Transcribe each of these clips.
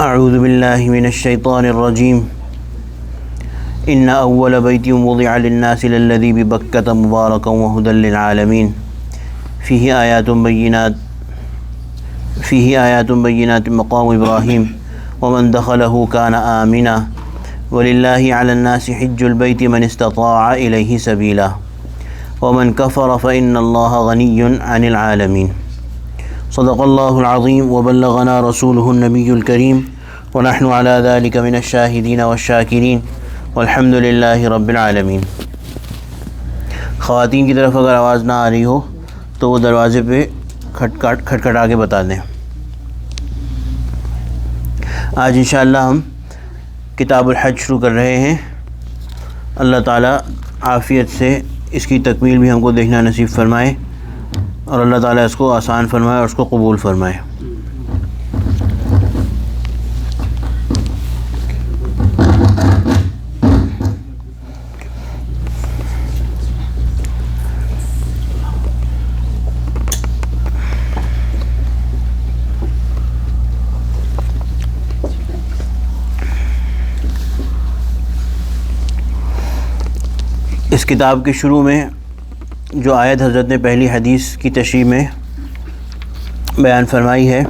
اعوذ باللہ من الشیطان الرجیم ان اول بیت وضع للناس للذی ببکۃ مبارکا وہدی للعالمین فیہ آیات بینات مقام ابراہیم ومن دخلہ کان آمنا وللہ علی الناس حج البیت من استطاع الیہ سبیلا ومن کفر فإن اللہ غنی عن العالمین صدق اللہ العظیم وبلغنا رسولہ النبی الکریم ونحن علی ذلک من الشاہدین والشاکرین والحمد للہ رب العالمین۔ خواتین کی طرف اگر آواز نہ آ رہی ہو تو وہ دروازے پہ کھٹکھٹا کے بتا دیں۔ آج انشاءاللہ ہم کتاب الحج شروع کر رہے ہیں۔ اللہ تعالیٰ عافیت سے اس کی تکمیل بھی ہم کو دیکھنا نصیب فرمائے اور اللہ تعالیٰ اس کو آسان فرمائے اور اس کو قبول فرمائے۔ اس کتاب کے شروع میں جو آیت حضرت نے پہلی حدیث کی تشریح میں بیان فرمائی ہے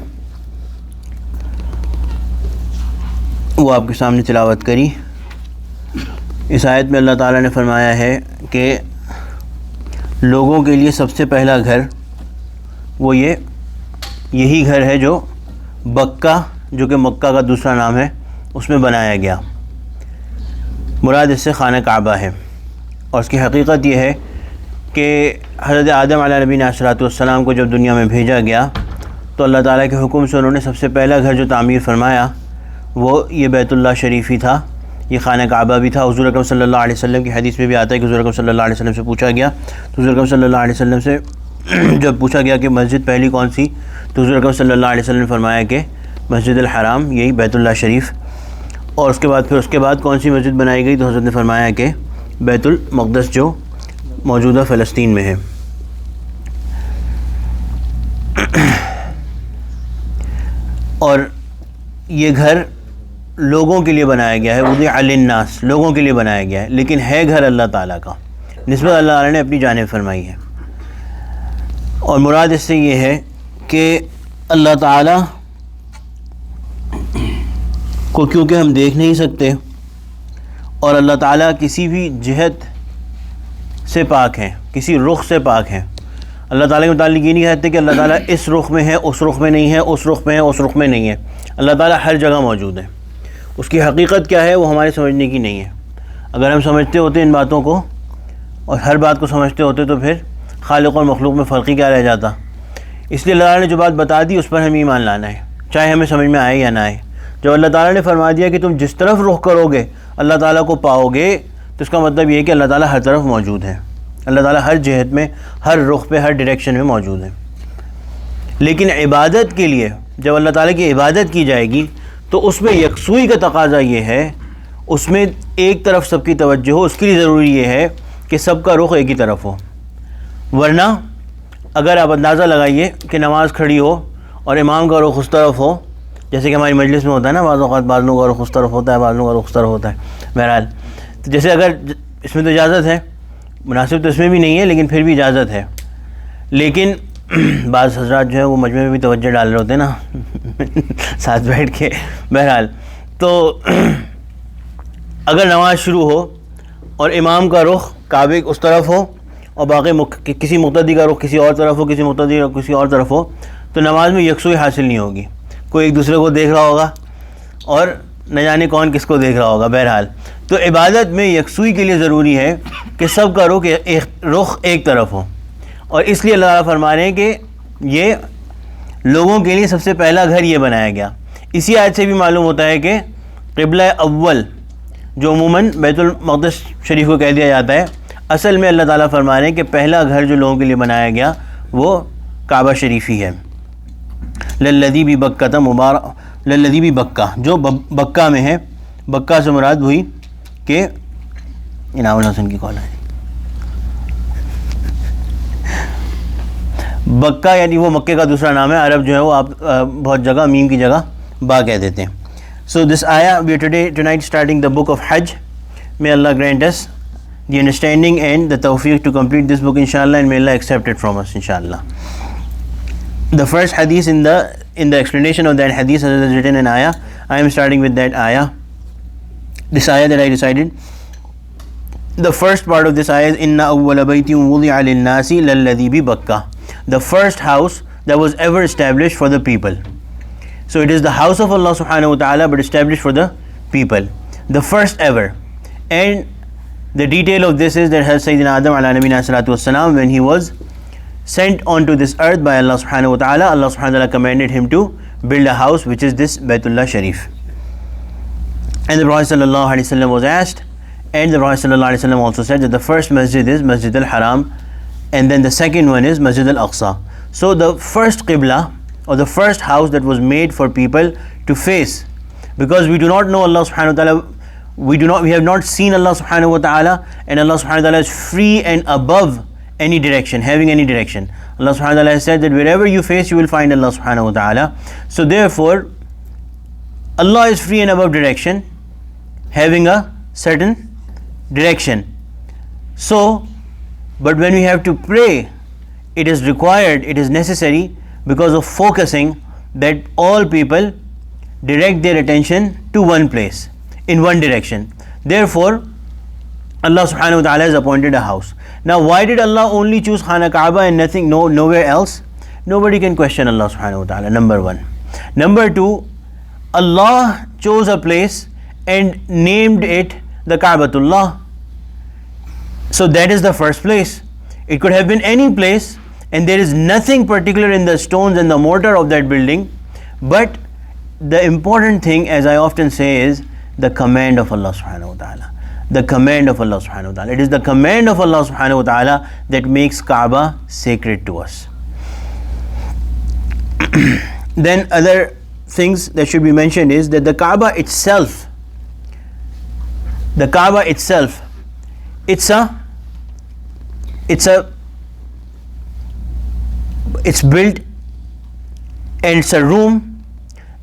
وہ آپ کے سامنے تلاوت کری۔ اس آیت میں اللہ تعالیٰ نے فرمایا ہے کہ لوگوں کے لیے سب سے پہلا گھر وہ یہی گھر ہے جو بکہ، جو کہ مکہ کا دوسرا نام ہے، اس میں بنایا گیا۔ مراد اس سے خانہ کعبہ ہے، اور اس کی حقیقت یہ ہے کہ حضرت آدم علیہ نبینا الصلوۃ والسلام کو جب دنیا میں بھیجا گیا تو اللہ تعالیٰ کے حکم سے انہوں نے سب سے پہلا گھر جو تعمیر فرمایا وہ یہ بیت اللہ شریف ہی تھا، یہ خانہ کعبہ بھی تھا۔ حضور اکرم صلی اللہ علیہ وسلم کی حدیث میں بھی آتا ہے کہ حضور اکرم صلی اللہ علیہ وسلم سے پوچھا گیا، تو حضور اکرم صلی اللہ علیہ وسلم سے جب پوچھا گیا کہ مسجد پہلی کون سی، تو حضور اکرم صلی اللہ علیہ وسلم نے فرمایا کہ مسجد الحرام، یہی بیت اللہ شریف۔ اور اس کے بعد کون سی مسجد بنائی گئی، تو حضرت نے فرمایا کہ بیت المقدس جو موجودہ فلسطین میں ہے۔ اور یہ گھر لوگوں کے لیے بنایا گیا ہے، وضع للناس، لوگوں کے لیے بنایا گیا ہے، لیکن ہے گھر اللہ تعالیٰ کا، نسبت اللہ تعالیٰ نے اپنی جانب فرمائی ہے۔ اور مراد اس سے یہ ہے کہ اللہ تعالیٰ کو کیونکہ ہم دیکھ نہیں سکتے اور اللہ تعالیٰ کسی بھی جہت سے پاک ہیں، کسی رخ سے پاک ہیں۔ اللہ تعالیٰ کے متعلق یہ نہیں کہتے کہ اللہ تعالیٰ اس رخ میں ہے، اس رخ میں نہیں ہے، اس رخ میں ہے، اس رخ میں نہیں ہے۔ اللہ تعالیٰ ہر جگہ موجود ہے۔ اس کی حقیقت کیا ہے وہ ہمارے سمجھنے کی نہیں ہے۔ اگر ہم سمجھتے ہوتے ان باتوں کو اور ہر بات کو سمجھتے ہوتے تو پھر خالق اور مخلوق میں فرق ہی کیا رہ جاتا۔ اس لیے اللہ تعالیٰ نے جو بات بتا دی اس پر ہمیں ایمان لانا ہے، چاہے ہمیں سمجھ میں آئے یا نہ آئے۔ جب اللہ تعالیٰ نے فرما دیا کہ تم جس طرف رخ کرو گے اللہ تعالیٰ کو پاؤ گے، تو اس کا مطلب یہ ہے کہ اللہ تعالیٰ ہر طرف موجود ہے، اللہ تعالیٰ ہر جہت میں، ہر رخ پہ، ہر ڈائریکشن میں موجود ہے۔ لیکن عبادت کے لیے جب اللہ تعالیٰ کی عبادت کی جائے گی تو اس میں یکسوئی کا تقاضا یہ ہے، اس میں ایک طرف سب کی توجہ ہو، اس کے لیے ضروری یہ ہے کہ سب کا رخ ایک ہی طرف ہو۔ ورنہ اگر آپ اندازہ لگائیے کہ نماز کھڑی ہو اور امام کا رخ اس طرف ہو، جیسے کہ ہماری مجلس میں ہوتا ہے نا، بعض اوقات بعض لوگوں کا رخ اس طرف ہوتا ہے، بعض لوگوں کا رخ اس طرف ہوتا ہے، بہرحال تو جیسے اگر اس میں تو اجازت ہے، مناسب تو اس میں بھی نہیں ہے لیکن پھر بھی اجازت ہے، لیکن بعض حضرات جو ہیں وہ مجمع میں بھی توجہ ڈال رہے ہوتے ہیں نا ساتھ بیٹھ کے، بہرحال تو اگر نماز شروع ہو اور امام کا رخ کعبے اس طرف ہو اور باقی کسی مقتدی کا رخ کسی اور طرف ہو، کسی مقتدی کا کسی اور طرف ہو، تو نماز میں یکسوئی حاصل نہیں ہوگی، کوئی ایک دوسرے کو دیکھ رہا ہوگا اور نہ جانے کون کس کو دیکھ رہا ہوگا۔ بہرحال تو عبادت میں یکسوئی کے لیے ضروری ہے کہ سب کا رخ ایک طرف ہو، اور اس لیے اللہ تعالیٰ فرما رہے ہیں کہ یہ لوگوں کے لیے سب سے پہلا گھر یہ بنایا گیا۔ اسی آیت سے بھی معلوم ہوتا ہے کہ قبلہ اول جو عموماً بیت المقدس شریف کو کہہ دیا جاتا ہے، اصل میں اللہ تعالیٰ فرما رہے ہیں کہ پہلا گھر جو لوگوں کے لیے بنایا گیا وہ کعبہ شریف ہی ہے۔ للذی ببکۃ مبارک، للذی ببکہ جو بکہ میں ہے، بکہ سے مراد ہوئی کہ انعام الحسن کی کال ہے، بکہ یعنی وہ مکے کا دوسرا نام ہے۔ عرب جو ہے وہ آپ بہت جگہ میم کی جگہ با کہہ دیتے ہیں۔ So this ayah, we are tonight starting the book of Hajj. May Allah grant us the understanding and the tawfiq to complete this book, inshallah, and may Allah accept it from us, inshallah. The first hadith in the explanation of that hadith is written in ayah. I am starting with that ayah. This ayah that I recited. The first part of this ayah is Inna awwala baytin wudi'a lin-nasi lalladhi bi Bakkah. The first house that was ever established for the people. So it is the house of Allah subhanahu wa ta'ala, but established for the people. The first ever. And the detail of this is that Sayyidina Adam ala nabiyina salatu wassalam, when he was sent onto this earth by Allah subhanahu wa ta'ala, Allah subhanahu wa ta'ala commanded him to build a house, which is this Baytullah Sharif. And the Prophet sallallahu alaihi wasallam was asked, and the Prophet sallallahu alaihi wasallam also said that the first masjid is Masjid al-Haram, and then the second one is Masjid al-Aqsa. So the first Qibla, or the first house that was made for people to face, because we do not know Allah subhanahu wa ta'ala, we have not seen Allah subhanahu wa ta'ala, and Allah subhanahu wa ta'ala is free and above any direction, having any direction. Allah subhanahu wa ta'ala has said that wherever you face, you will find Allah subhanahu wa ta'ala. So therefore, Allah is free and above direction, having a certain direction. So, but when we have to pray, it is required, it is necessary, because of focusing, that all people direct their attention to one place, in one direction. Therefore, Allah subhanahu wa ta'ala has appointed a house. Now, why did Allah only choose Khana Kaaba and nowhere else? Nobody can question Allah subhanahu wa ta'ala, number one. Number two, Allah chose a place and named it the Kaabatullah. So that is the first place. It could have been any place, and there is nothing particular in the stones and the mortar of that building, but the important thing, as I often say, is the command of Allah subhanahu wa ta'ala. The command of Allah subhanahu wa ta'ala. It is the command of Allah subhanahu wa ta'ala that makes Kaaba sacred to us. Then other things that should be mentioned is that the Kaaba itself, it's built, and it's a room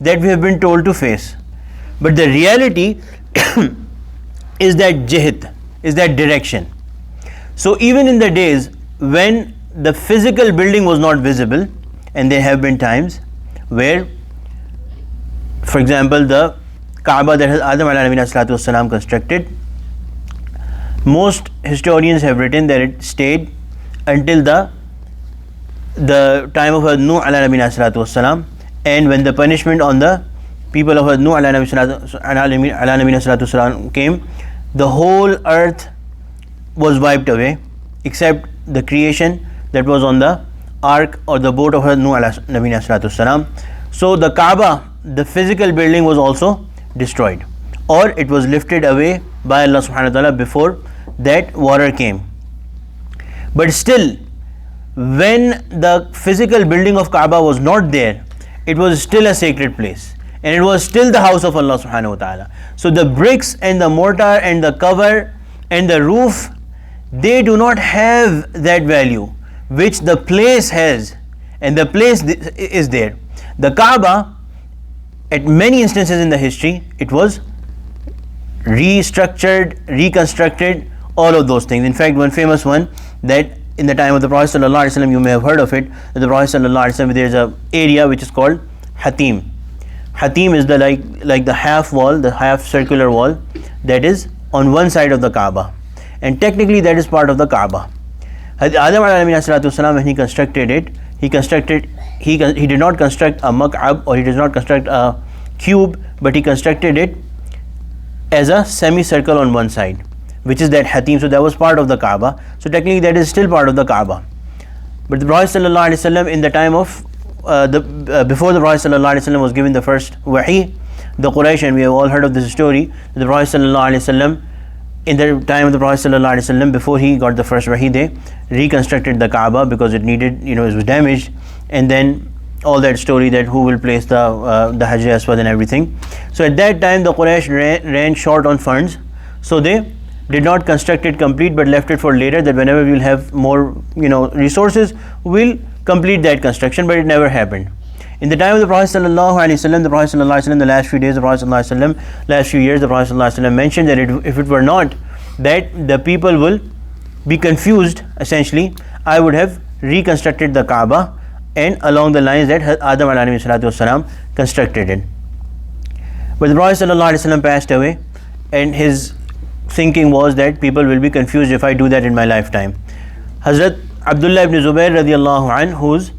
that we have been told to face. But the reality is that jihat, is that direction. So even in the days when the physical building was not visible, and there have been times where, for example, the Kaaba that Adam alayhi salatu wassalam constructed, most historians have written that it stayed until the time of Nuh alayhi salatu wassalam, and when the punishment on the people of Nuh alayhi salatu wassalam came, the whole earth was wiped away except the creation that was on the ark or the boat of Nuh alayhi salatu wassalam. So the Kaaba, the physical building, was also destroyed, or it was lifted away by Allah subhanahu wa ta'ala before that water came. But still, when the physical building of Kaaba was not there, it was still a sacred place, and it was still the house of Allah subhanahu wa ta'ala. So the bricks and the mortar and the cover and the roof, they do not have that value which the place has, and the place is there. The Kaaba, at many instances in the history, it was restructured, reconstructed, all of those things. In fact, one famous one, that in the time of the Prophet sallallahu alaihi wasallam, you may have heard of it, that the Prophet sallallahu alaihi wasallam, there is a area which is called Hatim. Hatim is the like the half wall, the half circular wall that is on one side of the Kaaba, and technically that is part of the Kaaba. Adam alayhi salatu wasalam, when he constructed it, he did not construct a mak'ab, or he did not construct a cube, but he constructed it as a semicircle on one side, which is that Hatim. So that was part of the Kaaba. So technically that is still part of the Kaaba. But the Prophet sallallahu alaihi wasallam, in the time of before the Prophet sallallahu alaihi wasallam was given the first wahi, the Quraysh, and we have all heard of this story, the Prophet sallallahu alaihi wasallam, in the time of the Prophet sallallahu alaihi wasallam, before he got the first wahi, they reconstructed the Kaaba because it needed, it was damaged, and then all that story that who will place the Hajar Aswad and everything. So at that time the Quraysh ran short on funds, so they did not construct it complete, but left it for later, that whenever we will have more resources, we'll complete that construction. But it never happened. In the time of the Prophet sallallahu alaihi wasallam, the last few days, the Prophet sallallahu alaihi wasallam, last few years, the Prophet sallallahu alaihi wasallam mentioned that if it were not that the people will be confused, essentially, I would have reconstructed the Kaaba and along the lines that Adam alayhi salatu wasalam constructed it. But the Prophet sallallahu alaihi wasallam passed away, and his thinking was that people will be confused if I do that in my lifetime. Hazrat Abdullah ibn Zubair radiallahu anh, who's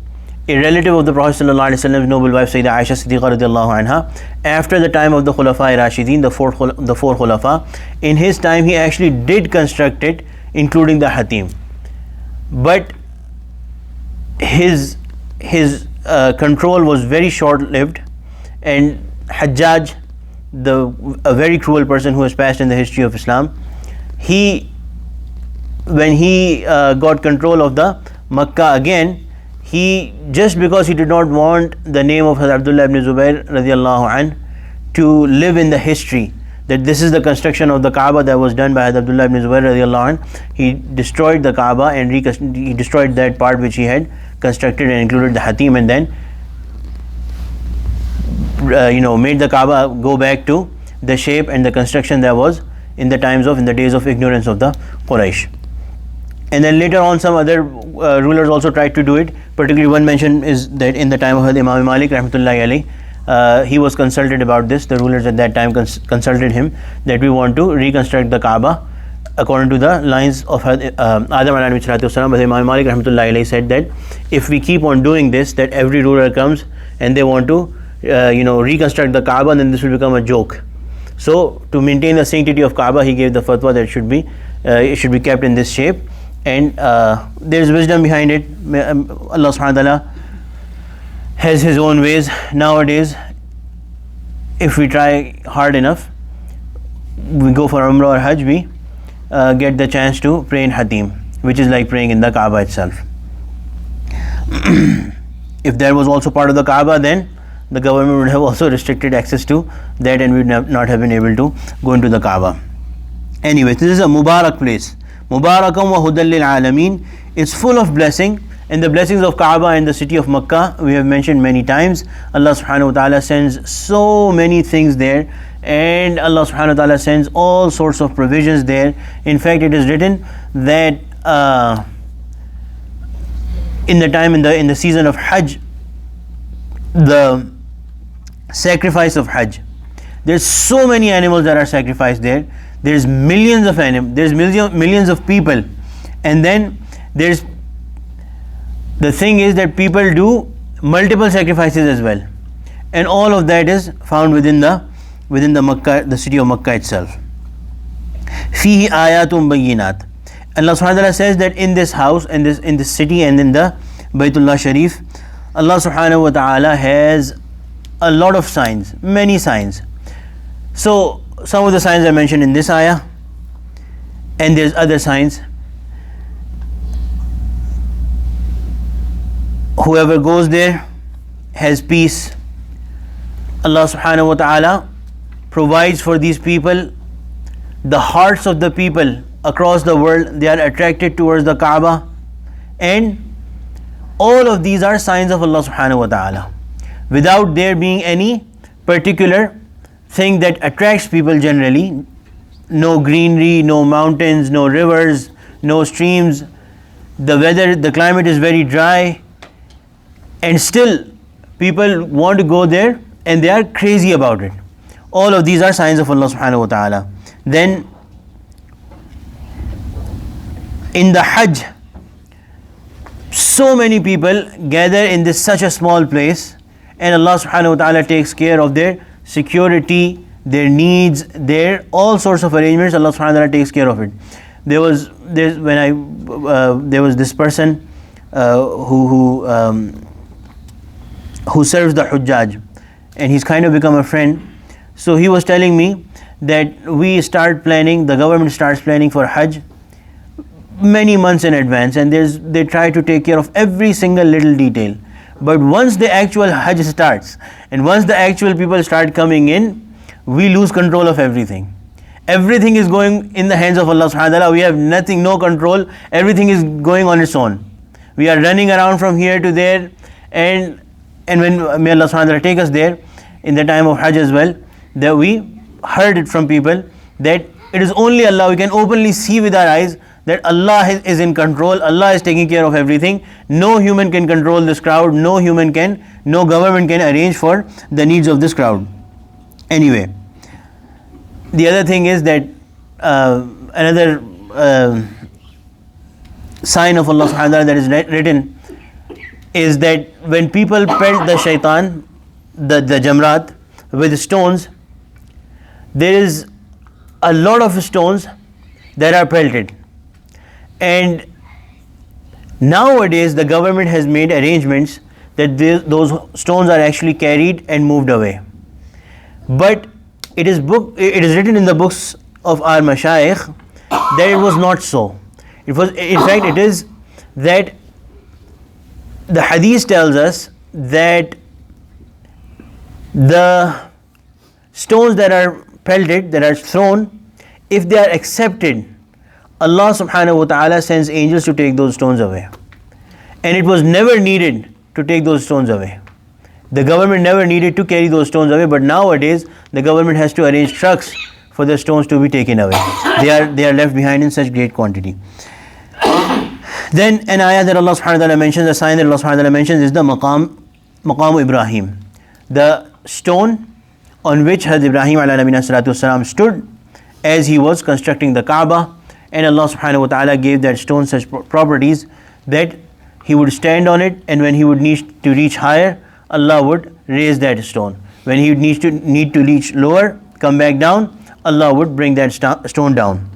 a relative of the Prophet sallallahu alaihi wasallam's noble wife Sayyidah Aisha Siddiqa radiallahu anha, after the time of the Khulafa Rashidin, the four Khulafa, in his time he actually did construct it, including the Hatim. But his control was very short-lived, and Hajjaj, a very cruel person who has passed in the history of Islam, when he got control of the Makkah again, he, just because he did not want the name of Hazrat Abdullah ibn Zubair radiallahu anh to live in the history that this is the construction of the Kaaba that was done by Hazrat Abdullah ibn Zubair radiallahu anh, he destroyed the Kaaba and he destroyed that part which he had constructed and included the Hatim, and then made the Kaaba go back to the shape and the construction that was in the days of ignorance of the Quraysh. And then later on some other rulers also tried to do it. Particularly one mention is that in the time of Imam Malik rahmatullahi alayhi, he was consulted about this. The rulers at that time consulted him that we want to reconstruct the Kaaba according to the lines of Adam alayhi salatu wasalam. But Imam Malik rahmatullahi alayhi said that if we keep on doing this, that every ruler comes and they want to reconstruct the Kaaba, then this will become a joke. So to maintain the sanctity of Kaaba, he gave the fatwa that it should be kept in this shape. And there is wisdom behind it. Allah subhanahu wa ta'ala has his own ways. Nowadays, if we try hard enough, we go for Umrah or Hajj, we get the chance to pray in Hatim, which is like praying in the Kaaba itself. If that was also part of the Kaaba, then the government would have also restricted access to that, and we would not have been able to go into the Kaaba. Anyway, this is a Mubarak place. Mubarakam wa hudal lil alameen. It's full of blessing, and the blessings of Kaaba and the city of Makkah we have mentioned many times. Allah subhanahu wa ta'ala sends so many things there, and Allah subhanahu wa ta'ala sends all sorts of provisions there. In fact, it is written that in the season of Hajj, the sacrifice of Hajj, there's so many animals that are sacrificed there. There's millions of animals, there's millions of people, and then there's the thing is that people do multiple sacrifices as well, and all of that is found within the Makkah, the city of Makkah itself. Fihi ayatum bayyinat. Allah subhanahu wa ta'ala says that in this house, in this city, and in the Baytullah Sharif, Allah subhanahu wa ta'ala has a lot of signs, many signs. So some of the signs I mentioned in this ayah, and there's other signs. Whoever goes there has peace. Allah subhanahu wa ta'ala provides for these people. The hearts of the people across the world, they are attracted towards the Kaaba, and all of these are signs of Allah subhanahu wa ta'ala, without there being any particular thing that attracts people generally. No greenery, no mountains, no rivers, no streams. The weather, the climate is very dry, and still people want to go there and they are crazy about it. All of these are signs of Allah subhanahu wa ta'ala. Then in the Hajj, so many people gather in this such a small place, and Allah subhanahu wa ta'ala takes care of their security, their needs, their all sorts of arrangements. Allah subhanahu wa ta'ala takes care of it. There was this person who serves the Hujjaj, and he's kind of become a friend. So he was telling me that the government starts planning for Hajj many months in advance, and they try to take care of every single little detail. But once the actual Hajj starts, and once the actual people start coming in, we lose control of everything. Everything is going in the hands of Allah subhanahu wa ta'ala. We have nothing, no control. Everything is going on its own. We are running around from here to there, and and when may Allah subhanahu wa ta'ala take us there in the time of Hajj as well, that we heard it from people that it is only Allah. We can openly see with our eyes that Allah is in control, Allah is taking care of everything. No human can control this crowd, no government can arrange for the needs of this crowd. Anyway, the other thing is that another sign of Allah subhanahu wa ta'ala that is written is that when people pelt the shaitan, the jamrat, with stones, there is a lot of stones that are pelted. And nowadays the government has made arrangements that those stones are actually carried and moved away. But it is written in the books of our mashayikh that it was not so. It was, in fact, it is that the hadith tells us that the stones that are pelted, that are thrown, if they are accepted, Allah subhanahu wa ta'ala sends angels to take those stones away. And it was never needed to take those stones away. The government never needed to carry those stones away, but nowadays the government has to arrange trucks for the stones to be taken away. They are left behind in such great quantity. Then an ayah that Allah subhanahu wa ta'ala mentions, a sign that Allah subhanahu wa ta'ala mentions, is the Maqam Ibrahim, the stone on which Hazrat Ibrahim alayhi salatu wasalam stood as he was constructing the Kaaba. And Allah subhanahu wa ta'ala gave that stone such properties that he would stand on it, and when he would need to reach higher, Allah would raise that stone. When he would need to reach lower, come back down, Allah would bring that stone down.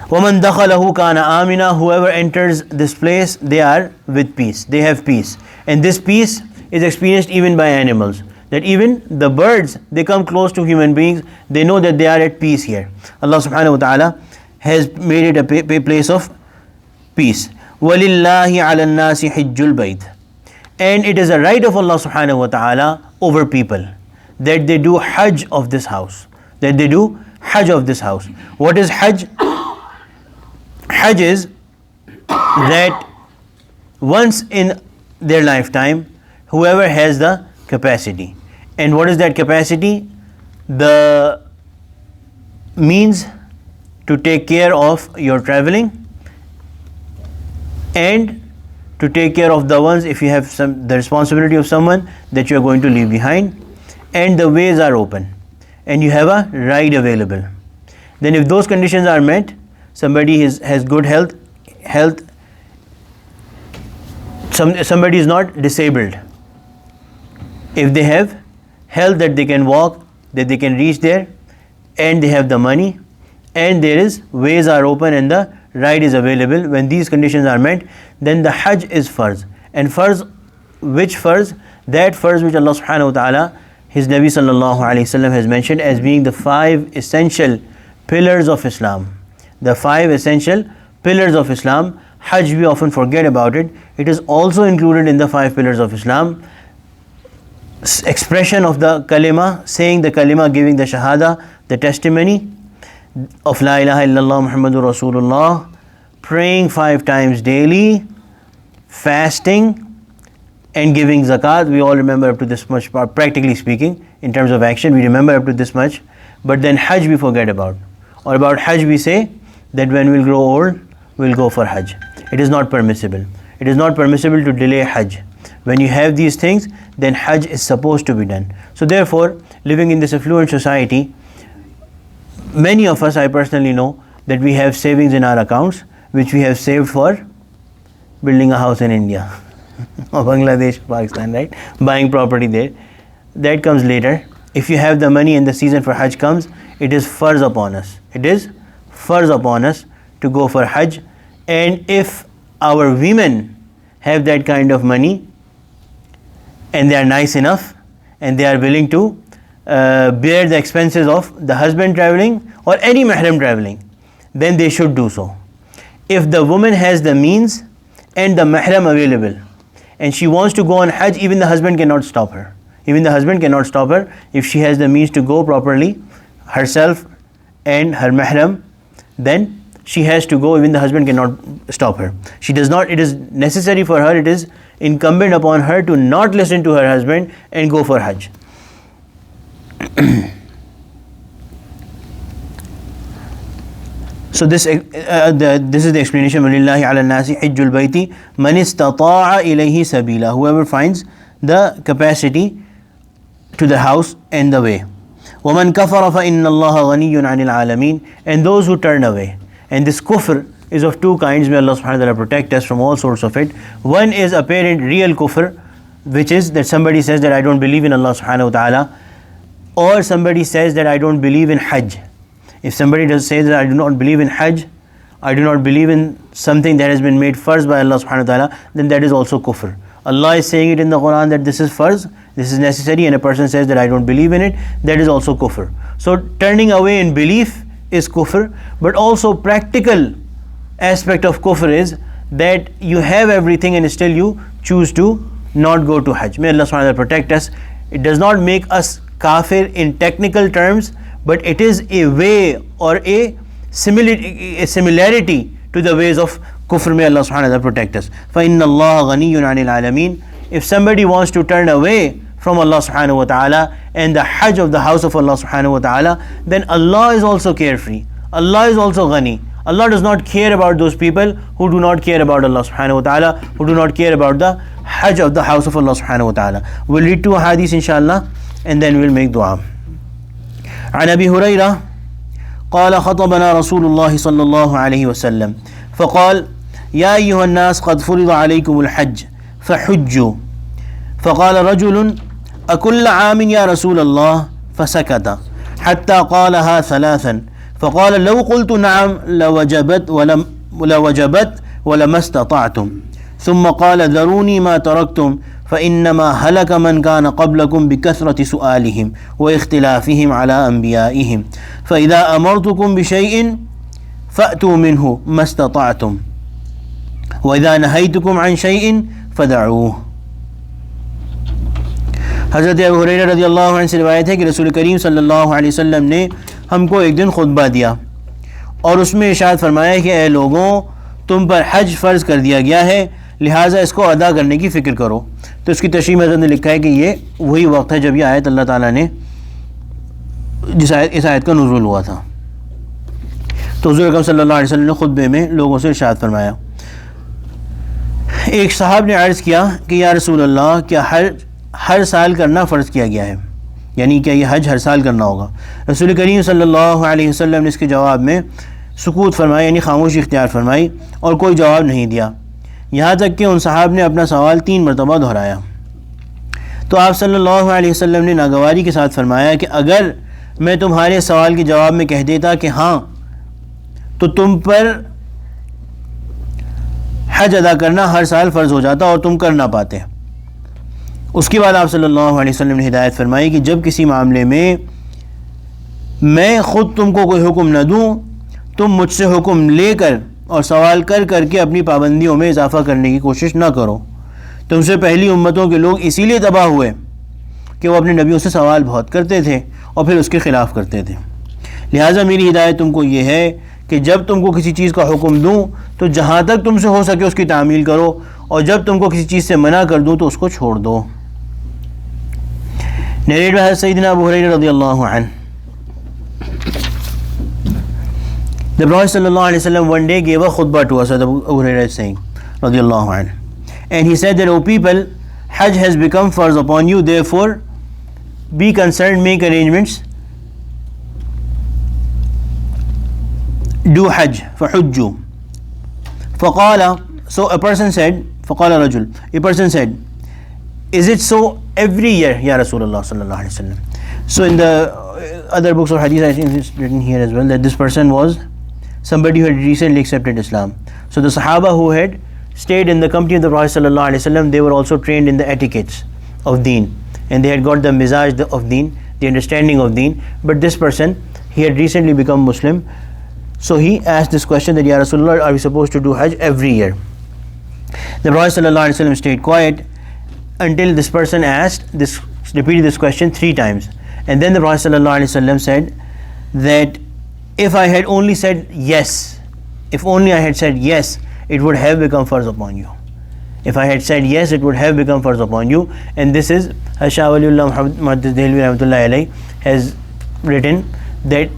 وَمَنْ دَخَلَهُ كَانَ آمِنًا. Whoever enters this place, they are with peace. They have peace. And this peace is experienced even by animals. That even the birds, they come close to human beings, they know that they are at peace here. Allah subhanahu wa ta'ala has made it a place of peace. وَلِلَّهِ عَلَى النَّاسِ حِجُّ الْبَيْتِ. And it is a right of Allah subhanahu wa ta'ala over people that they do Hajj of this house. That they do Hajj of this house. What is Hajj? Hajj is that once in their lifetime, whoever has the capacity. And what is that capacity? The means to take care of your traveling and to take care of the ones, if you have the responsibility of someone that you are going to leave behind, and the ways are open and you have a ride available. Then if those conditions are met, somebody has good health, somebody is not disabled. If they have health that they can walk, that they can reach there, and they have the money, and there is ways are open and the ride is available, when these conditions are met, then the Hajj is farz. And farz, which farz? That farz which Allah subhanahu wa ta'ala, His Nabi sallallahu alayhi wasallam has mentioned as being the 5 essential pillars of Islam. The 5 essential pillars of Islam. Hajj, we often forget about it. It is also included in the 5 pillars of Islam. Expression of the kalima, saying the kalima, giving the shahada, the testimony of La ilaha illallah Muhammadur Rasulullah, praying 5 times daily, fasting, and giving zakat. We all remember up to this much, practically speaking, in terms of action, we remember up to this much. But then Hajj we forget about. Or about Hajj we say that when we'll grow old, we'll go for Hajj. It is not permissible. It is not permissible to delay Hajj. When you have these things, then Hajj is supposed to be done. So therefore, living in this affluent society, many of us, I personally know, that we have savings in our accounts, which we have saved for building a house in India or Bangladesh, Pakistan, right? Buying property there. That comes later. If you have the money and the season for Hajj comes, it is farz upon us. It is farz upon us to go for Hajj. And if our women have that kind of money and they are nice enough and they are willing to bear the expenses of the husband traveling or any mahram traveling, then they should do so. If the woman has the means and the mahram available and she wants to go on Hajj, even the husband cannot stop her. Even the husband cannot stop her if she has the means to go properly, herself and her mahram, then she has to go. Even the husband cannot stop her. She does not, it is necessary for her, it incumbent upon her to not listen to her husband and go for Hajj. So this is the explanation. وَلِلَّهِ عَلَى النَّاسِ حِجُّ الْبَيْتِ مَنِ اسْتَطَاعَ إِلَيْهِ سَبِيلًا. Whoever finds the capacity to the house and the way. وَمَنْ كَفَرَ فَإِنَّ اللَّهَ غَنِيٌّ عَنِ الْعَالَمِينَ. And those who turn away. And this kufr is of two kinds. May Allah subhanahu wa ta'ala protect us from all sorts of it. One is apparent real kufr, which is that somebody says that I don't believe in Allah subhanahu wa ta'ala, or somebody says that I don't believe in Hajj. If somebody does say that I do not believe in Hajj, I do not believe in something that has been made farz by Allah subhanahu wa ta'ala, then that is also kufr. Allah is saying it in the Quran that this is farz, this is necessary, and a person says that I don't believe in it, that is also kufr. So turning away in belief is kufr, but also practical aspect of kufr is that you have everything and still you choose to not go to Hajj. May Allah subhanahu wa ta'ala protect us. It does not make us kafir in technical terms, but it is a way or a similarity to the ways of kufr. May Allah subhanahu wa ta'ala protect us. فَإِنَّ اللَّهَ غَنِيٌّ عَنِ الْعَالَمِينَ. If somebody wants to turn away from Allah subhanahu wa ta'ala and the Hajj of the house of Allah subhanahu wa ta'ala, then Allah is also carefree. Allah is also ghani. Allah does not care about those people who do not care about Allah subhanahu wa ta'ala, who do not care about the Hajj of the house of Allah subhanahu wa ta'ala. We'll read two hadiths inshallah and then we'll make dua. عن أبي هريرة قال خطبنا رسول الله صلى الله عليه وسلم فقال يا أيها الناس قد فرض عليكم الحج فحجوا فقال رجل أكل عام يا رسول الله فسكت حتى قالها ثلاثا فقال لو قلت نعم لوجبت ولما استطعتم ثم قال ذروني ما تركتم فإنما هلك من كان قبلكم بكثرة سؤالهم واختلافهم على أنبيائهم فإذا أمرتكم بشيء فأتوا منه ما استطعتم وإذا نهيتكم عن شيء فدعوه. حضرت ابو ہریرہ رضی اللہ عنہ سے روایت ہے کہ رسول کریم صلی اللہ علیہ وسلم نے ہم کو ایک دن خطبہ دیا اور اس میں ارشاد فرمایا کہ اے لوگوں تم پر حج فرض کر دیا گیا ہے، لہٰذا اس کو ادا کرنے کی فکر کرو. تو اس کی تشریح میں حضرت نے لکھا ہے کہ یہ وہی وقت ہے جب یہ آیت اللہ تعالیٰ نے اس آیت کا نزول ہوا تھا. تو حضور اکرم صلی اللہ علیہ وسلم نے خطبے میں لوگوں سے ارشاد فرمایا. ایک صاحب نے عرض کیا کہ یا رسول اللہ کیا ہر سال کرنا فرض کیا گیا ہے، یعنی کیا یہ حج ہر سال کرنا ہوگا؟ رسول کریم صلی اللہ علیہ وسلم نے اس کے جواب میں سکوت فرمایا، یعنی خاموشی اختیار فرمائی اور کوئی جواب نہیں دیا، یہاں تک کہ ان صاحب نے اپنا سوال 3 مرتبہ دہرایا. تو آپ صلی اللہ علیہ وسلم نے ناگواری کے ساتھ فرمایا کہ اگر میں تمہارے سوال کے جواب میں کہہ دیتا کہ ہاں تو تم پر حج ادا کرنا ہر سال فرض ہو جاتا اور تم کر نہ پاتے. اس کے بعد آپ صلی اللہ علیہ وسلم نے ہدایت فرمائی کہ جب کسی معاملے میں خود تم کو کوئی حکم نہ دوں، تم مجھ سے حکم لے کر اور سوال کر کر کے اپنی پابندیوں میں اضافہ کرنے کی کوشش نہ کرو. تم سے پہلی امتوں کے لوگ اسی لیے تباہ ہوئے کہ وہ اپنے نبیوں سے سوال بہت کرتے تھے اور پھر اس کے خلاف کرتے تھے. لہٰذا میری ہدایت تم کو یہ ہے کہ جب تم کو کسی چیز کا حکم دوں تو جہاں تک تم سے ہو سکے اس کی تعمیل کرو، اور جب تم کو کسی چیز سے منع کر دوں تو اس کو چھوڑ دو. Narrated by Sayyidina Abu Hurairah radiallahu anhu. The Prophet sallallahu alaihi wasallam one day gave a khutbah to us, as Abu Hurairah is saying radiallahu anhu, and he said that, O people, Hajj has become farz upon you, therefore be concerned, make arrangements, do Hajj, فَحُجُّوا. فَقَالَ, so a person said, فَقَالَ رَجُل, a person said, is it so every year, Ya Rasulullah sallallahu alaihi wasallam? So in the other books of hadith, I think it's written here as well, that this person was somebody who had recently accepted Islam. So the Sahaba who had stayed in the company of the Prophet sallallahu alaihi wasallam, they were also trained in the etiquettes of deen, and they had got the mizaj of deen, the understanding of deen. But this person, he had recently become Muslim, so he asked this question that, Ya Rasulullah, are we supposed to do Hajj every year? The Prophet sallallahu alaihi wasallam stayed quiet until this person repeated this question 3 times, and then the Prophet sallallahu alaihi wasallam said that if I had only said yes, if only I had said yes, it would have become farz upon you. If I had said yes, it would have become farz upon you. And this is Shah Waliullah Muhammad Dehlvi Rahmatullahi Alayhi has written that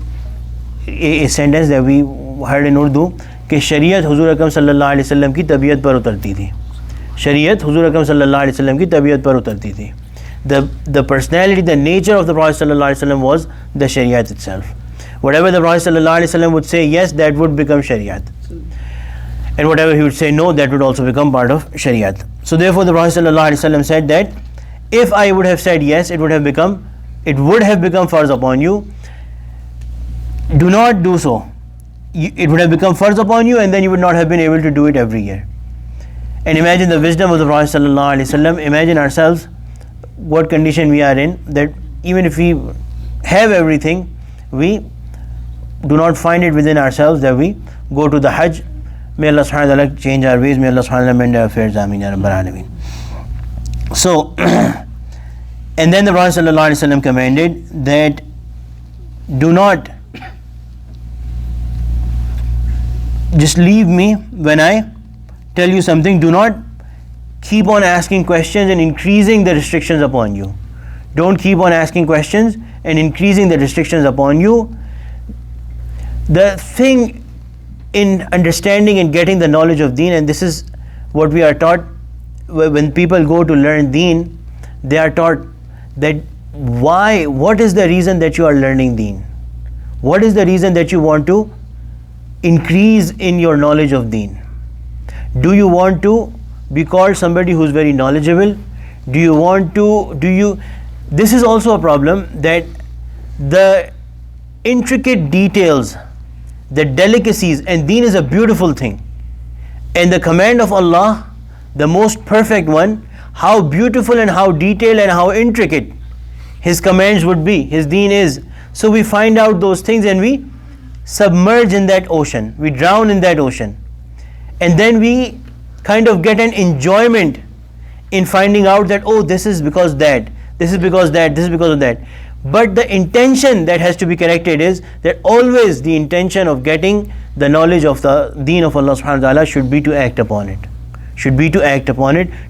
a sentence that we heard in Urdu कि शरीयत हुजूर अकरम सल्लल्लाहु अलैहि वसल्लम की तबीयत पर उतरती थी. शरीयत हुजूर अकरम सल्लल्लाहु अलैहि वसल्लम की तबीयत पर उतरती थी. The personality, the nature of the Prophet sallallahu alaihi wasallam was the Shariat itself. Whatever the Prophet sallallahu alaihi wasallam would say yes, that would become Shariat, and whatever he would say no, that would also become part of Shariat. So therefore, the Prophet sallallahu alaihi wasallam said that if I would have said yes, it would have become farz upon you. Do not do so. It would have become farz upon you, and then you would not have been able to do it every year. And imagine the wisdom of the Prophet sallallahu alaihi wasallam. Imagine ourselves what condition we are in, that even if we have everything, we do not find it within ourselves that we go to the Hajj. May Allah subhanahu wa ta'ala change our ways. May Allah subhanahu wa ta'ala mend our affairs. Ameen ya Rabbal Alameen. So, and then the Prophet sallallahu alaihi wasallam commanded that do not just leave me when I tell you something. Do not keep on asking questions and increasing the restrictions upon you. Don't keep on asking questions and increasing the restrictions upon you. The thing in understanding and getting the knowledge of deen, and this is what we are taught when people go to learn deen, they are taught that what is the reason that you are learning deen? What is the reason that you want to increase in your knowledge of deen? Do you want to be called somebody who's very knowledgeable? This is also a problem, that the intricate details, the delicacies, and deen is a beautiful thing, and the command of Allah, the most perfect one, how beautiful and how detailed and how intricate His commands would be, His deen is. So we find out those things and we submerge in that ocean, we drown in that ocean, and then we kind of get an enjoyment in finding out that, oh, this is because that, this is because that, this is because of that. But the intention that has to be corrected is that always the intention of getting the knowledge of the deen of Allah subhanahu wa ta'ala should be to act upon it,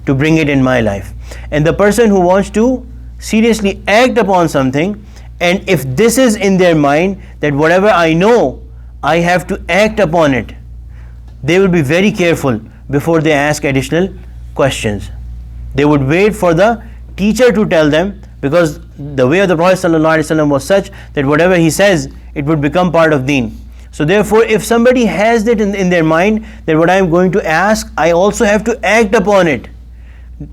to bring it in my life. And the person who wants to seriously act upon something, and if this is in their mind that whatever I know, I have to act upon it, they will be very careful before they ask additional questions. They would wait for the teacher to tell them, because the way of the Prophet ﷺ was such that whatever he says, it would become part of deen. So therefore, if somebody has it in their mind that what I am going to ask, I also have to act upon it.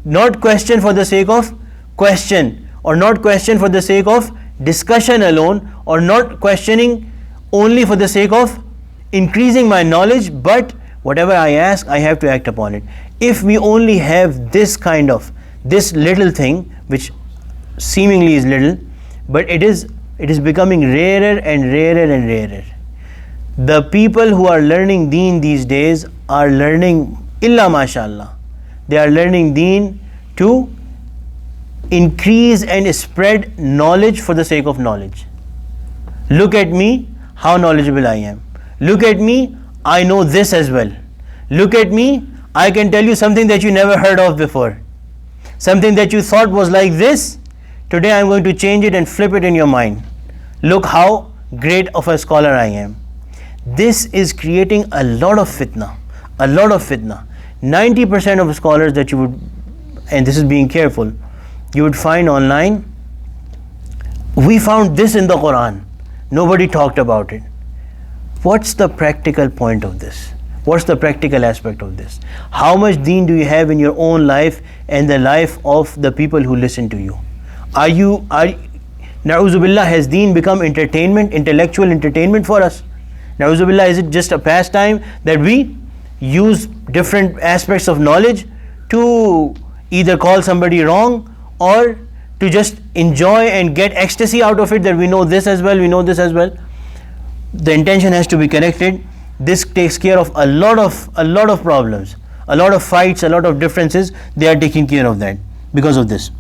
Not question for the sake of question, or not question for the sake of discussion alone, or not questioning only for the sake of increasing my knowledge, but whatever I ask, I have to act upon it. If we only have this little thing, which seemingly is little, but it is becoming rarer and rarer and rarer. The people who are learning deen these days are learning, illa mashallah, they are learning deen to increase and spread knowledge for the sake of knowledge. Look at me, how knowledgeable I am. Look at me, I know this as well. Look at me, I can tell you something that you never heard of before. Something that you thought was like this, today I am going to change it and flip it in your mind. Look how great of a scholar I am. This is creating a lot of fitna. 90% of scholars that you would, and this is being careful, you would find online, we found this in the Quran, nobody talked about it. What's the practical point of this? What's the practical aspect of this? How much deen do you have in your own life and the life of the people who listen to you? Na'udhu billah, has deen become entertainment, intellectual entertainment for us? Na'udhu billah, is it just a pastime that we use different aspects of knowledge to either call somebody wrong or to just enjoy and get ecstasy out of it, that we know this as well, we know this as well? The intention has to be corrected. This takes care of a lot of problems, a lot of fights, a lot of differences. They are taking care of that because of this.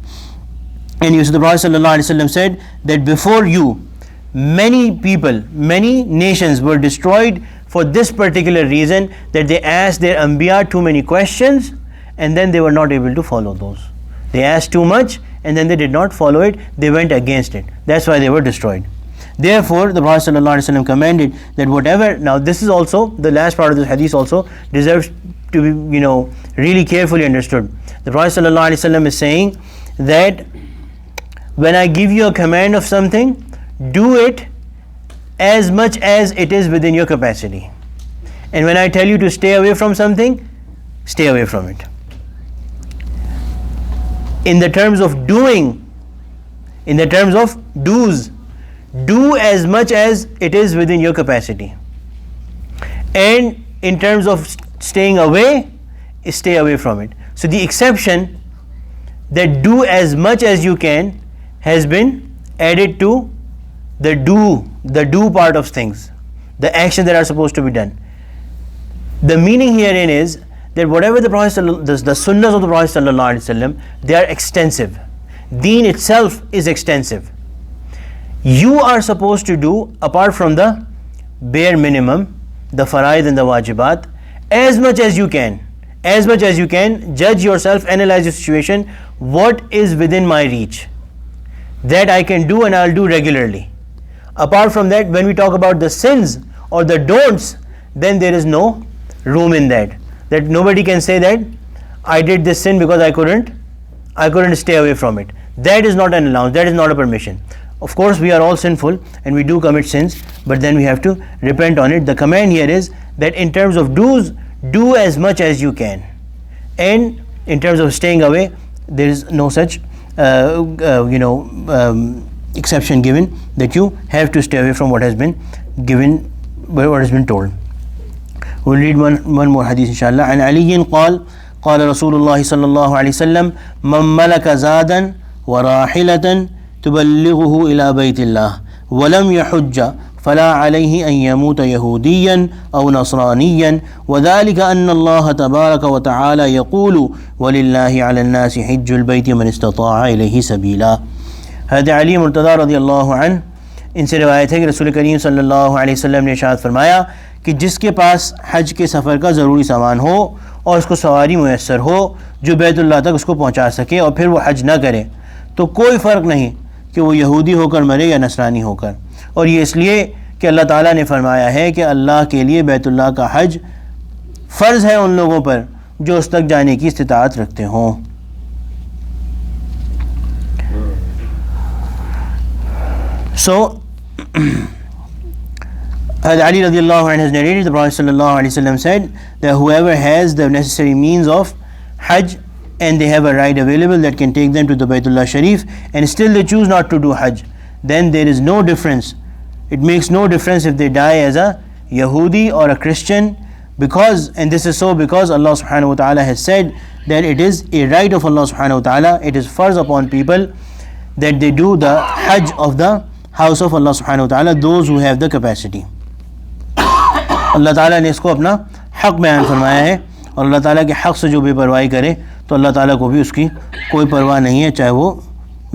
And you see, the Prophet ﷺ said that before you, many people, many nations were destroyed for this particular reason, that they asked their Anbiya too many questions and then they were not able to follow those. They asked too much and then they did not follow it, they went against it. That's why they were destroyed. Therefore, the Prophet ﷺ commanded that whatever, now this is also, the last part of this hadith also deserves to be, really carefully understood. The Prophet ﷺ is saying that when I give you a command of something, do it as much as it is within your capacity. And when I tell you to stay away from something, stay away from it. In the terms of doing, in the terms of do's, do as much as it is within your capacity. And in terms of staying away, stay away from it. So the exception that do as much as you can has been added to the do part of things, the actions that are supposed to be done. The meaning herein is that whatever the Prophet, the sunnahs of the Prophet ﷺ, they are extensive. Deen itself is extensive. You are supposed to do, apart from the bare minimum, the faraid and the wajibat, as much as you can. As much as you can, judge yourself, analyze your situation, what is within my reach. That I can do and I'll do regularly. Apart from that, when we talk about the sins or the don'ts, then there is no room in that. That nobody can say that I did this sin because I couldn't stay away from it. That is not an allowance, that is not a permission. Of course, we are all sinful and we do commit sins, but then we have to repent on it. The command here is that in terms of do's, do as much as you can. And in terms of staying away, there is no such exception given, that you have to stay away from what has been given, what has been told. We'll read one more hadith inshallah. عن علي قال قال رسول الله صلى الله عليه وسلم من ملك زادا وراحلة تبلغه إلى بيت الله ولم يحج فلا عليه أن يموت يهوديا أو نصرانيا وذلك أن الله تبارك وتعالى يقول ولله على الناس حج البيت من استطاع إليه سبيلا. حضرت علی مرتضیٰ رضی اللہ عنہ ان سے روایت ہے کہ رسول کریم صلی اللہ علیہ وسلم نے ارشاد فرمایا کہ جس کے پاس حج کے سفر کا ضروری سامان ہو اور اس کو سواری میسر ہو جو بیت اللہ تک اس کو پہنچا سکے اور پھر وہ حج نہ کرے تو کوئی فرق نہیں کہ وہ یہودی ہو کر مرے یا نصرانی ہو کر. اور یہ اس لیے کہ اللہ تعالیٰ نے فرمایا ہے کہ اللہ کے لیے بیت اللہ کا حج فرض ہے ان لوگوں پر جو اس تک جانے کی استطاعت رکھتے ہوں. So, Ali radiallahu anhu has narrated, the Prophet sallallahu alaihi wasallam said that whoever has the necessary means of Hajj and they have a ride available that can take them to the Baytullah Sharif and still they choose not to do Hajj, then there is no difference. It makes no difference if they die as a Yahudi or a Christian, because, and this is so because Allah subhanahu wa ta'ala has said that it is a right of Allah subhanahu wa ta'ala, it is farz upon people that they do the Hajj of the house of Allah subhanahu wa ta'ala, those who have the capacity. اللہ تعالیٰ نے اس کو اپنا حق بیان فرمایا ہے اور اللہ تعالیٰ کے حق سے جو بے پرواہی کرے تو اللہ تعالیٰ کو بھی اس کی کوئی پرواہ نہیں ہے، چاہے وہ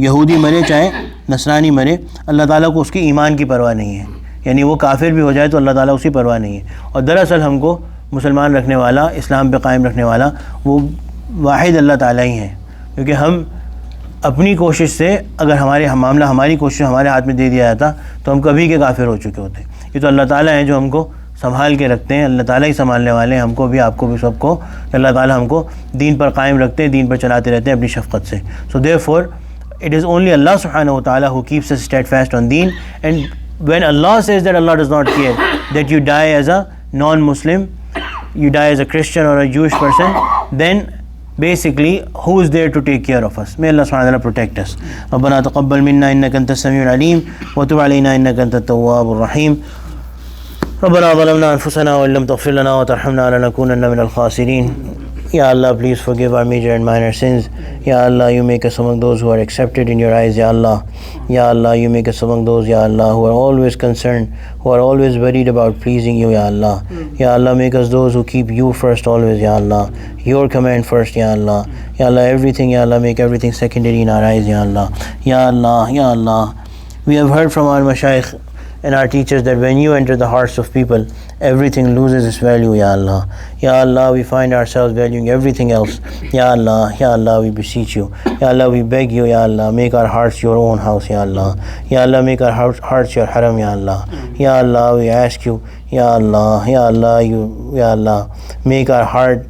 یہودی مرے چاہے نصرانی مرے، اللہ تعالیٰ کو اس کی ایمان کی پرواہ نہیں ہے. یعنی وہ کافر بھی ہو جائے تو اللہ تعالیٰ اسی پرواہ نہیں ہے. اور دراصل ہم کو مسلمان رکھنے والا، اسلام پہ قائم رکھنے والا وہ واحد اللہ تعالیٰ ہی ہے، کیونکہ ہم اپنی کوشش سے اگر معاملہ ہماری کوشش ہمارے ہاتھ میں دے دیا جاتا تو ہم کبھی کے کافر ہو چکے ہوتے. یہ تو اللہ تعالیٰ ہیں جو ہم کو سنبھال کے رکھتے ہیں، اللہ تعالیٰ ہی سنبھالنے والے ہیں ہم کو بھی، آپ کو بھی، سب کو. اللہ تعالیٰ ہم کو دین پر قائم رکھتے ہیں، دین پر چلاتے رہتے ہیں اپنی شفقت سے. So therefore it is only Allah subhanahu wa ta'ala who keeps us steadfast on deen, and when Allah says that Allah does not care that you die as a non-Muslim, you die as a Christian or a Jewish person, then basically who is there to take care of us? May Allah subhanahu wa ta'ala protect us. ربنا تقبل منا إنك أنت السميع العليم وتب علينا إنك أنت التواب الرحيم. ربنا ظلمنا أنفسنا وإن لم تغفر لنا وترحمنا لنكونن من الخاسرين. Ya Allah, please forgive our major and minor sins. Ya Allah, you make us among those who are accepted in your eyes. Ya Allah, Ya Allah, you make us among those, Ya Allah, who are always concerned, who are always worried about pleasing you. Ya Allah, Ya Allah, make us those who keep you first always. Ya Allah, your command first. Ya Allah, Ya Allah, everything, Ya Allah, make everything secondary in our eyes. Ya Allah, Ya Allah, Ya Allah. We have heard from our mashayikh and our teachers that when you enter the hearts of people, everything loses its value, Ya Allah. Ya Allah, we find ourselves valuing everything else. Ya Allah, we beseech you. Ya Allah, we beg you, Ya Allah, make our hearts your own house, Ya Allah. Ya Allah, make our hearts your haram, Ya Allah. Ya Allah, we ask you, Ya Allah, Ya Allah, make our heart,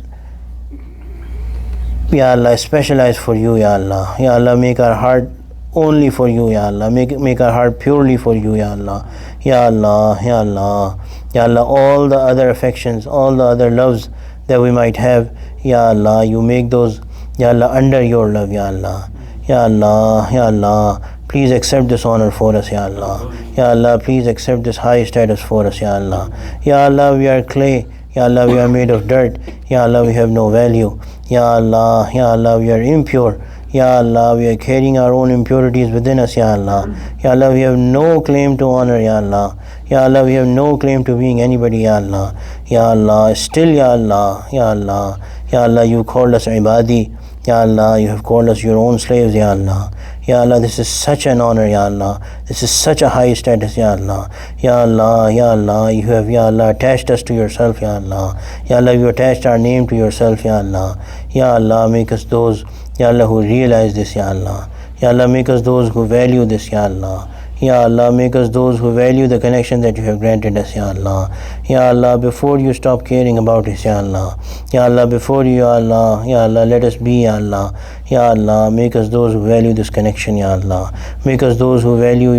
Ya Allah, specialized for you, Ya Allah. Ya Allah, make our heart only for you, Ya Allah. Make our heart purely for you, Ya Allah. Ya Allah, Ya Allah, Ya Allah, all the other affections, all the other loves that we might have, Ya Allah, you make those, Ya Allah, under your love, Ya Allah. Ya Allah, Ya Allah, please accept this honor for us, Ya Allah. Ya Allah, please accept this high status for us, Ya Allah. Ya Allah, we are clay. Ya Allah, we are made of dirt. Ya Allah, we have no value. Ya Allah, we are impure. Ya Allah, we are carrying our own impurities within us, Ya Allah. Ya Allah, we have no claim to honor, Ya Allah. Ya Allah, we have no claim to being anybody, Ya Allah. Ya Allah, still, Ya Allah, Ya Allah, Ya Allah, you called us ibadi. Ya Allah, you have called us your own slaves, Ya Allah. Ya Allah, this is such an honor, Ya Allah. This is such a high status, Ya Allah. Ya Allah, Ya Allah, you have, Ya Allah, attached us to yourself, Ya Allah. Ya Allah, you attached our name to yourself, Ya Allah. Ya Allah, make us those, Ya Allah, who realize this, Ya Allah. Ya Allah, make us those who value this, Ya Allah. Ya Allah, make us those who value the connection that you have granted us, Ya Allah. Ya Allah, before you stop caring about us, Ya Allah. Ya Allah, before you, Ya Allah, let us be, Ya Allah. Ya Allah, make us those who value this connection, Ya Allah. Make us those who value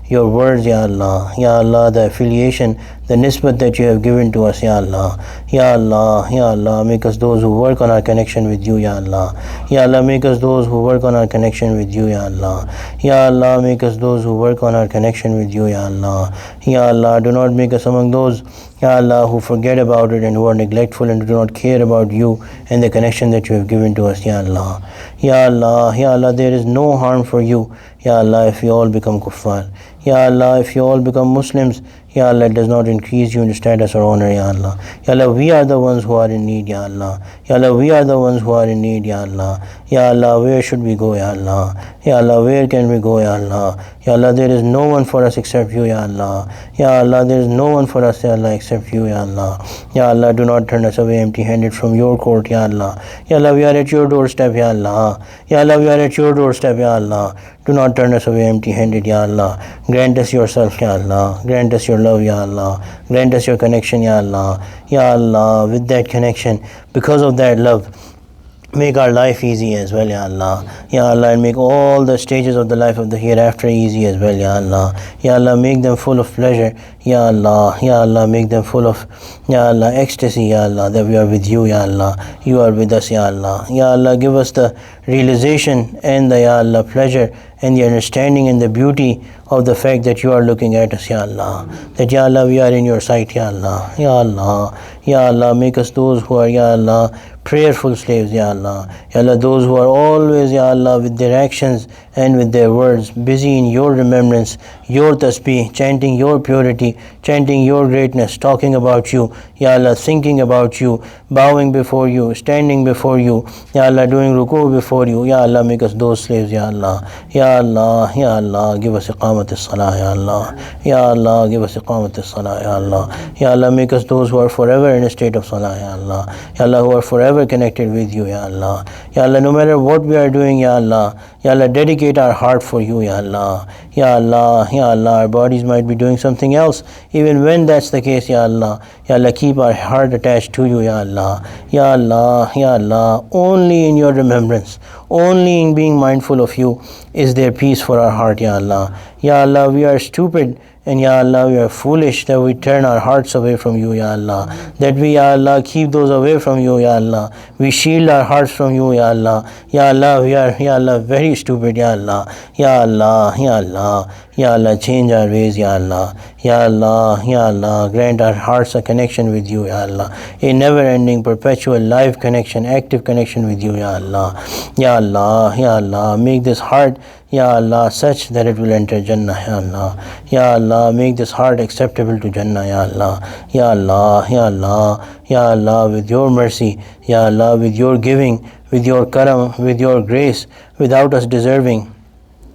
your words, Ya Allah. Ya Allah, the affiliation, the nisbat that you have given to us, Ya Allah. Ya Allah, Ya Allah, make us those who work on our connection with you, Ya Allah. Ya Allah, make us those who work on our connection with you, Ya Allah. Ya Allah, make us those who work on our connection with you, Ya Allah. Ya Allah, do not make us among those, Ya Allah, who forget about it and who are neglectful and do not care about you and the connection that you have given to us, Ya Allah. Ya Allah, Ya Allah, there is no harm for you, Ya Allah, if we all become kuffar. Ya Allah, if you all become Muslims, Ya Allah, it does not increase you in status or honor, Ya Allah. Ya Allah, we are the ones who are in need, Ya Allah. Ya Allah, we are the ones who are in need, Ya Allah. Ya Allah, where should we go, Ya Allah? Ya Allah, where can we go, Ya Allah? Ya Allah, there is no one for us except you, Ya Allah. Ya Allah, there is no one for us, Ya Allah, except you, Ya Allah. Ya Allah, do not turn us away empty-handed from your court, Ya Allah. Ya Allah, we are at your doorstep, Ya Allah. Ya Allah, we are at your doorstep, Ya Allah. Do not turn us away empty-handed, Ya Allah. Grant us yourself, Ya Allah. Grant us your love, Ya Allah. Grant us your connection, Ya Allah. Ya Allah, with that connection, because of that love, make our life easy as well, Ya Allah. Ya Allah, and make all the stages of the life of the hereafter easy as well, Ya Allah. Ya Allah, make them full of pleasure, Ya Allah. Ya Allah, make them full of, Ya Allah, ecstasy, Ya Allah, that we are with you, Ya Allah. You are with us, Ya Allah. Ya Allah, give us the realization and the, Ya Allah, pleasure and the understanding and the beauty of the fact that you are looking at us, Ya Allah. That, Ya Allah, we are in your sight, Ya Allah. Ya Allah, Ya Allah, make us those who are, Ya Allah, prayerful slaves, Ya Allah. Ya Allah, those who are always, Ya Allah, with their actions and with their words, busy in your remembrance, your tasbih, chanting your purity, chanting your greatness, talking about you, Ya Allah, thinking about you, bowing before you, standing before you, Ya Allah, doing ruku before you. Ya Allah, make us those slaves, Ya Allah. Ya Allah, Ya Allah, give us iqamat as-salah, Ya Allah. Ya Allah, give us iqamat as-salah, Ya Allah. Ya Allah, make us those who are forever in a state of salah, Ya Allah. Ya Allah, who are forever connected with you, Ya Allah. Ya Allah, no matter what we are doing, Ya Allah, Ya Allah, dedicate our heart for you, Ya Allah. Ya Allah, Ya Allah, our bodies might be doing something else. Even when that's the case, Ya Allah, Ya Allah, keep our heart attached to you, Ya Allah. Ya Allah, Ya Allah, only in your remembrance, only in being mindful of you is there peace for our heart, Ya Allah. Ya Allah, we are stupid and Ya Allah, we are foolish that we turn our hearts away from you, Ya Allah. That we, Ya Allah, keep those away from you, Ya Allah. We shield our hearts from you, Ya Allah. Ya Allah, we are, Ya Allah, very stupid, Ya Allah. Ya Allah, Ya Allah, Ya Allah, change our ways, Ya Allah. Ya Allah, Ya Allah, grant our hearts a connection with you, Ya Allah. A never-ending, perpetual, live connection, active connection with you, Ya Allah. Ya Allah, Ya Allah, make this heart, Ya Allah, such that it will enter Jannah, Ya Allah. Ya Allah, make this heart acceptable to Jannah, Ya Allah. Ya Allah, Ya Allah, Ya Allah, with your mercy, Ya Allah, with your giving, with your karam, with your grace, without us deserving,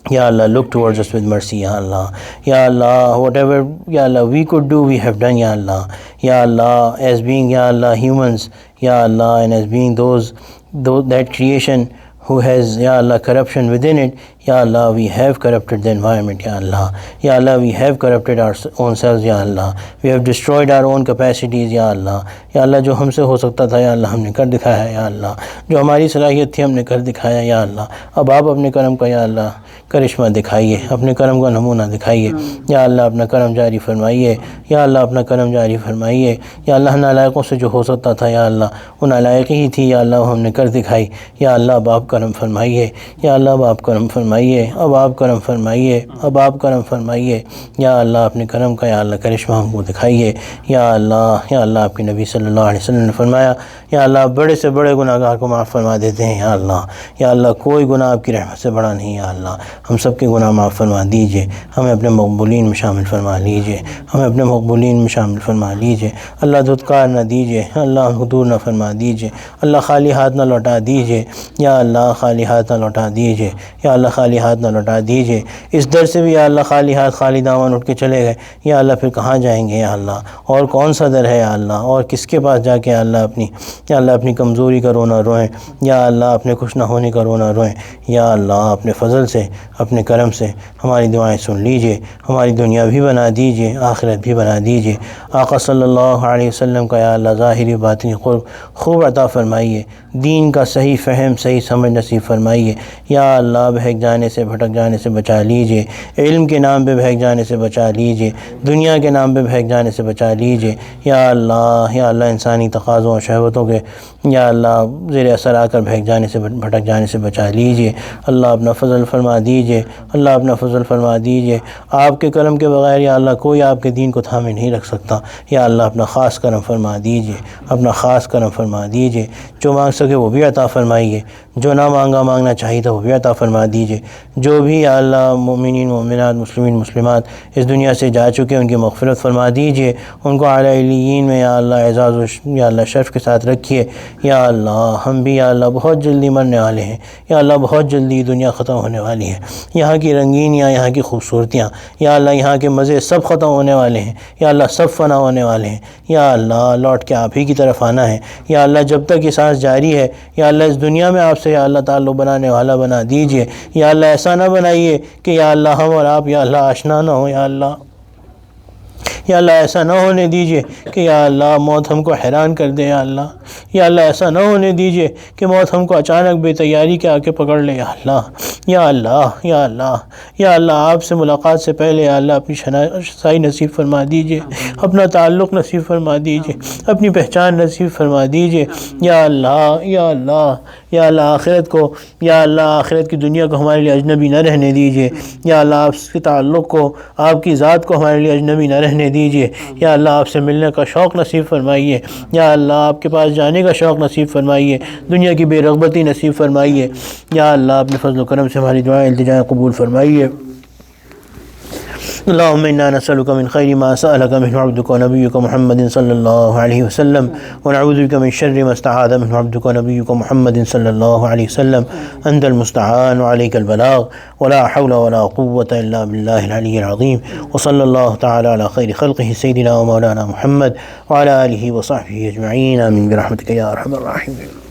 Ya Allah, look towards us with mercy, Ya Allah. Ya Allah, whatever, Ya Allah, we could do, we have done, Ya Allah. Ya Allah, as being, Ya Allah, humans, Ya Allah, and as being that creation who has, Ya Allah, corruption within it, Ya Allah, we have corrupted the environment, Ya Allah. Ya Allah, we have corrupted our own selves, Ya Allah. We have destroyed our own capacities, Ya Allah. Ya Allah, جو ہم سے ہو سکتا تھا یا اللہ ہم نے کر دکھایا ہے یا اللہ. جو ہماری صلاحیت تھی ہم نے کر دکھایا یا اللہ. اب آپ اپنے کرم کا یا اللہ کرشمہ دکھائیے، اپنے کرم کا نمونہ دکھائیے یا اللہ. اپنا کرم جاری فرمائیے یا اللہ، اپنا کرم جاری فرمائیے یا اللہ. نالائقوں سے جو ہو سکتا تھا یا اللہ وہ نالائقی ہی تھی یا اللہ، وہ ہم نے کر دکھائی یا اللہ. اب آپ کرم فرمائیے یا اللہ، اب آپ کرم فرمائیے، اب آپ کرم فرمائیے، اب آپ کرم فرمائیے یا اللہ. اپنے کرم کا یا اللہ کرشمہ ہم کو دکھائیے یا اللہ. یا اللہ، آپ کے نبی صلی اللہ علیہ وسلم نے فرمایا یا اللہ بڑے سے بڑے گناہ گار کو معاف فرما دیتے ہیں یا اللہ. یا اللہ، کوئی گناہ آپ کی رحمت سے بڑا نہیں یا اللہ. ہم سب کے گناہ معاف فرما دیجئے، ہمیں اپنے مقبولین میں شامل فرما لیجئے، ہمیں اپنے مقبولین میں شامل فرما لیجئے. اللہ دھتکار نہ دیجئے، اللہ ہم کو دور نہ فرما دیجئے. اللہ خالی ہاتھ نہ لوٹا دیجئے یا اللہ، خالی ہاتھ نہ لوٹا دیجئے یا اللہ، خالی ہاتھ نہ لوٹا دیجئے. اس در سے بھی یا اللہ خالی ہاتھ خالی دامن اٹھ کے چلے گئے یا اللہ، پھر کہاں جائیں گے یا اللہ؟ اور کون سا در ہے یا اللہ؟ اور کس کے پاس جا کے یا اللہ اپنی کمزوری کا رونا روئیں یا اللہ، اپنے خوش نہ ہونے کا رونا روئیں یا اللہ. اپنے فضل سے، اپنے کرم سے ہماری دعائیں سن لیجئے، ہماری دنیا بھی بنا دیجئے، آخرت بھی بنا دیجئے. آقا صلی اللہ علیہ وسلم کا یا اللہ ظاہری باطنی قرب خوب عطا فرمائیے. دین کا صحیح فہم، صحیح سمجھ نصیب فرمائیے یا اللہ. بہک جانے سے، بھٹک جانے سے بچا لیجئے. علم کے نام پہ بہک جانے سے بچا لیجئے، دنیا کے نام پہ بہک جانے سے بچا لیجئے یا اللہ. یا اللہ، انسانی تقاضوں اور شہوتوں کے یا اللہ زیر اثر آ کر بہک جانے سے، بھٹک جانے سے بچا لیجئے. اللہ اپنا فضل فرما دیجئے، اللہ اپنا فضل فرما دیجئے. آپ کے کرم کے بغیر یا اللہ کوئی آپ کے دین کو تھامے نہیں رکھ سکتا یا اللہ. اپنا خاص کرم فرما دیجئے، اپنا خاص کرم فرما دیجئے. جو مانگ سکے وہ بھی عطا فرمائیے، جو نہ مانگنا چاہیے تھا وہ بھی عطا فرما دیجئے. جو بھی یا اللہ مومنین مومنات، مسلمین مسلمات اس دنیا سے جا چکے ان کی مغفرت فرما دیجئے. ان کو اعلیٰ علیین میں یا اللہ اعزاز و یا اللہ شرف کے ساتھ رکھیے یا اللہ. ہم بھی یا اللہ بہت جلدی مرنے والے ہیں یا اللہ، بہت جلدی دنیا ختم ہونے والی ہے. یہاں کی رنگینیاں، یہاں کی خوبصورتیاں یا اللہ، یہاں کے مزے سب ختم ہونے والے ہیں یا اللہ، سب فنا ہونے والے ہیں یا اللہ. لوٹ کے آپ ہی کی طرف آنا ہے یا اللہ. جب تک یہ سانس جاری ہے یا اللہ اس دنیا میں آپ سے یا اللہ تعلق بنانے والا بنا دیجئے یا اللہ. ایسا نہ بنائیے کہ یا اللہ ہم اور آپ یا اللہ آشنا نہ ہوں یا اللہ. یا اللہ ایسا نہ ہونے دیجئے کہ یا اللہ موت ہم کو حیران کر دے یا اللہ. یا اللہ ایسا نہ ہونے دیجئے کہ موت ہم کو اچانک بے تیاری کے آ کے پکڑ لے یا اللہ. یا اللہ یا اللہ یا اللہ، آپ سے ملاقات سے پہلے یا اللہ اپنی شناسائی نصیب فرما دیجئے، اپنا تعلق نصیب فرما دیجئے، اپنی پہچان نصیب فرما دیجئے یا اللہ. یا اللہ یا اللہ آخرت کو یا اللہ، آخرت کی دنیا کو ہمارے لیے اجنبی نہ رہنے دیجئے یا اللہ. آپ کے تعلق کو، آپ کی ذات کو ہمارے لیے اجنبی نہ رہنے دیجئے یا اللہ. آپ سے ملنے کا شوق نصیب فرمائیے یا اللہ. آپ کے پاس جانے کا شوق نصیب فرمائیے، دنیا کی بے رغبتی نصیب فرمائیے یا اللہ. اپنے فضل و کرم سے ہماری دعائیں التجائیں قبول فرمائیے. اللهم إنا نسألك من خير ما سألك منه عبدك ونبيك محمد صلى الله عليه وسلم، ونعوذ بك من شر ما استعاذ منه عبدك ونبيك محمد صلى الله عليه وسلم. أنت المستعان وعليك البلاغ، ولا حول ولا قوة إلا بالله العلي العظيم. وصلى الله تعالى على خير خلقه سيدنا ومولانا محمد وعلى آله وصحبه أجمعين. آمين برحمتك يا أرحم الراحمين.